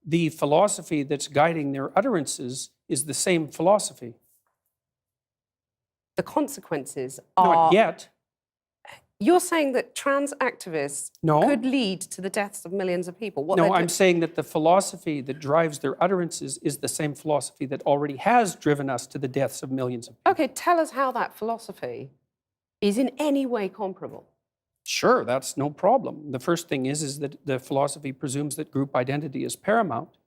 the philosophy that's guiding their utterances is the same philosophy. The consequences are... Not yet. You're saying that trans activists could lead to the deaths of millions of people? No, I'm saying that the philosophy that drives their utterances is the same philosophy that already has driven us to the deaths of millions of people. Okay, tell us how that philosophy is in any way comparable. Sure, that's no problem. The first thing is that the philosophy presumes that group identity is paramount.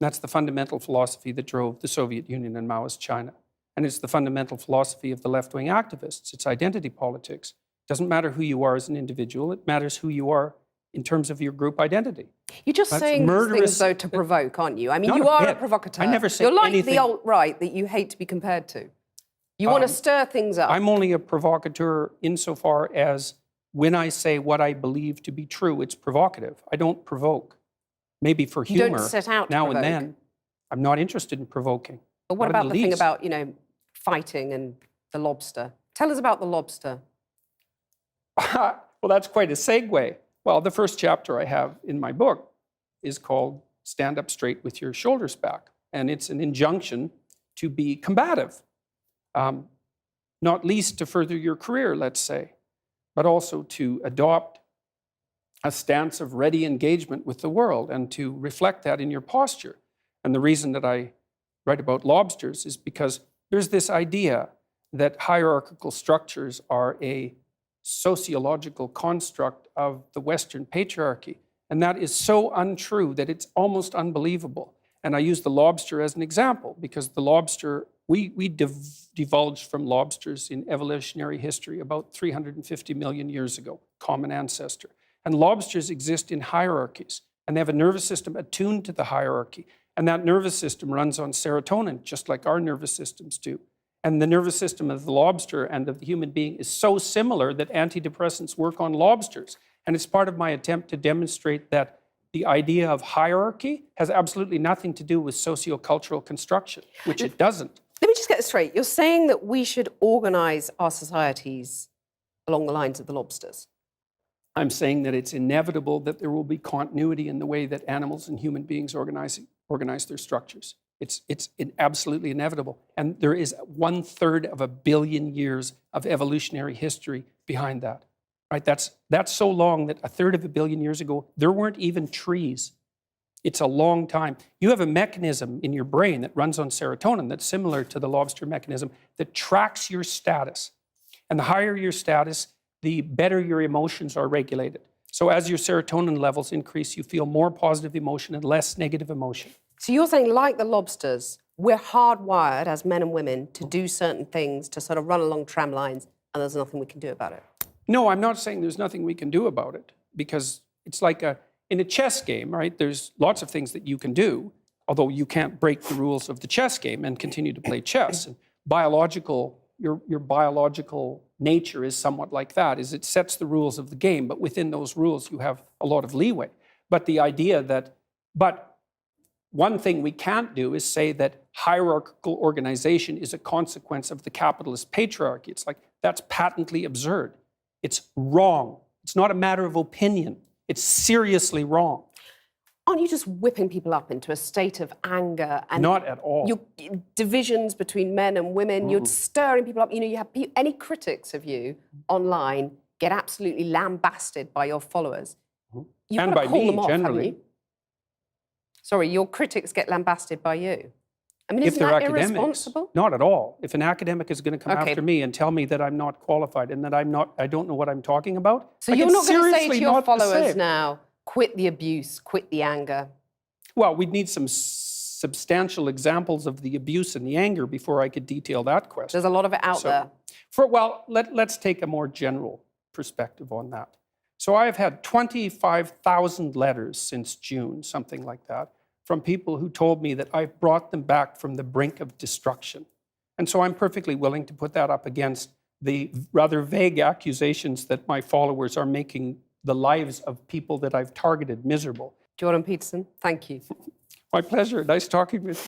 That's the fundamental philosophy that drove the Soviet Union and Maoist China. And it's the fundamental philosophy of the left-wing activists. It's identity politics. It doesn't matter who you are as an individual. It matters who you are in terms of your group identity. You're just saying these things, though, to provoke, aren't you? I mean, you are a provocateur. I never said You're like anything. the alt-right that you hate to be compared to. You want to stir things up. I'm only a provocateur insofar as when I say what I believe to be true, it's provocative. I don't provoke. Maybe for humor, you don't set out to now provoke. And then. I'm not interested in provoking. But what about the thing about, fighting and the lobster? Tell us about the lobster. Well, that's quite a segue. Well, the first chapter I have in my book is called Stand Up Straight with Your Shoulders Back. And it's an injunction to be combative, not least to further your career, let's say, but also to adopt a stance of ready engagement with the world and to reflect that in your posture. And the reason that I write about lobsters is because there's this idea that hierarchical structures are a sociological construct of the Western patriarchy. And that is so untrue that it's almost unbelievable. And I use the lobster as an example because the lobster, we divulged from lobsters in evolutionary history about 350 million years ago, common ancestor. And lobsters exist in hierarchies, and they have a nervous system attuned to the hierarchy. And that nervous system runs on serotonin, just like our nervous systems do. And the nervous system of the lobster and of the human being is so similar that antidepressants work on lobsters. And it's part of my attempt to demonstrate that the idea of hierarchy has absolutely nothing to do with sociocultural construction, which it doesn't. Let me just get this straight. You're saying that we should organise our societies along the lines of the lobsters? I'm saying that it's inevitable that there will be continuity in the way that animals and human beings organize their structures. It's absolutely inevitable. And there is 1/3 of a billion years of evolutionary history behind that. Right? That's so long that 1/3 of a billion years ago, there weren't even trees. It's a long time. You have a mechanism in your brain that runs on serotonin that's similar to the lobster mechanism that tracks your status. And the higher your status, the better your emotions are regulated. So as your serotonin levels increase, you feel more positive emotion and less negative emotion. So you're saying, like the lobsters, we're hardwired as men and women to do certain things, to sort of run along tram lines, and there's nothing we can do about it? No, I'm not saying there's nothing we can do about it, because it's like in a chess game, right? There's lots of things that you can do, although you can't break the rules of the chess game and continue to play chess. And your biological nature is somewhat like that, is it sets the rules of the game, but within those rules you have a lot of leeway. But the idea that, one thing we can't do is say that hierarchical organization is a consequence of the capitalist patriarchy. It's like, that's patently absurd. It's wrong. It's not a matter of opinion. It's seriously wrong. Aren't you just whipping people up into a state of anger? And not at all. Divisions between men and women, you're stirring people up. You have any critics of you online get absolutely lambasted by your followers. And by me, generally. Sorry, your critics get lambasted by you. I mean, if isn't they're that academics, irresponsible? Not at all. If an academic is going to come after me and tell me that I'm not qualified and that I don't know what I'm talking about, so you're not going to say to your followers now, quit the abuse, quit the anger? Well, we'd need some substantial examples of the abuse and the anger before I could detail that question. There's a lot of it out there. Let's take a more general perspective on that. So I've had 25,000 letters since June, something like that, from people who told me that I've brought them back from the brink of destruction. And so I'm perfectly willing to put that up against the rather vague accusations that my followers are making the lives of people that I've targeted miserable. Jordan Peterson, thank you. My pleasure. Nice talking with you.